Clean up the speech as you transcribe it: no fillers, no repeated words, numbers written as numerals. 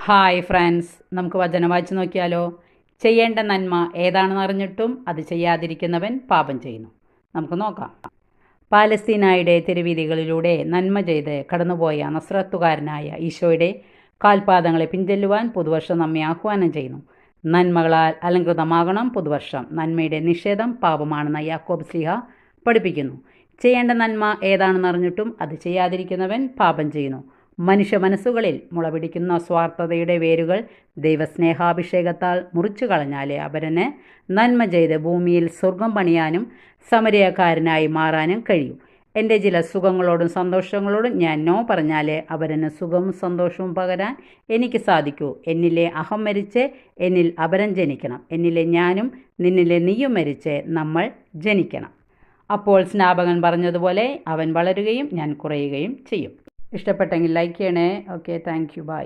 Hi friends, നമുക്ക് വചനം വായിച്ചു നോക്കിയാലോ? ചെയ്യേണ്ട നന്മ ഏതാണെന്ന് അറിഞ്ഞിട്ടും അത് ചെയ്യാതിരിക്കുന്നവൻ പാപം ചെയ്യുന്നു. നമുക്ക് നോക്കാം. പാലസ്തീനായുടെ തെരുവീതികളിലൂടെ നന്മ ചെയ്ത് കടന്നുപോയ നസ്രത്തുകാരനായ ഈശോയുടെ കാൽപാദങ്ങളെ പിൻചെല്ലുവാൻ പുതുവർഷം നമ്മെ ആഹ്വാനം ചെയ്യുന്നു. നന്മകളാൽ അലങ്കൃതമാകണം പുതുവർഷം. നന്മയുടെ നിഷേധം പാപമാണെന്ന് യാക്കോബ് ശ്ലീഹ പഠിപ്പിക്കുന്നു. ചെയ്യേണ്ട നന്മ ഏതാണെന്ന് അറിഞ്ഞിട്ടും അത് ചെയ്യാതിരിക്കുന്നവൻ പാപം ചെയ്യുന്നു. മനുഷ്യ മനസ്സുകളിൽ മുളപിടിക്കുന്ന സ്വാർത്ഥതയുടെ വേരുകൾ ദൈവസ്നേഹാഭിഷേകത്താൽ മുറിച്ചു കളഞ്ഞാലേ അപരന് നന്മ ചെയ്ത് ഭൂമിയിൽ സ്വർഗം പണിയാനും സമരക്കാരനായി മാറാനും കഴിയൂ. എൻ്റെ ചില സുഖങ്ങളോടും സന്തോഷങ്ങളോടും ഞാൻ നോ പറഞ്ഞാലേ അപരന് സുഖവും സന്തോഷവും പകരാൻ എനിക്ക് സാധിക്കൂ. എന്നിലെ അഹം മരിച്ച് എന്നിൽ അപരൻ ജനിക്കണം. എന്നിലെ ഞാനും നിന്നിലെ നീയും മരിച്ച് നമ്മൾ ജനിക്കണം. അപ്പോൾ സ്നാപകൻ പറഞ്ഞതുപോലെ അവൻ വളരുകയും ഞാൻ കുറയുകയും ചെയ്യും. ഇഷ്ടപ്പെട്ടെങ്കിൽ ലൈക്ക് ചെയ്യണേ. Okay, thank you, by.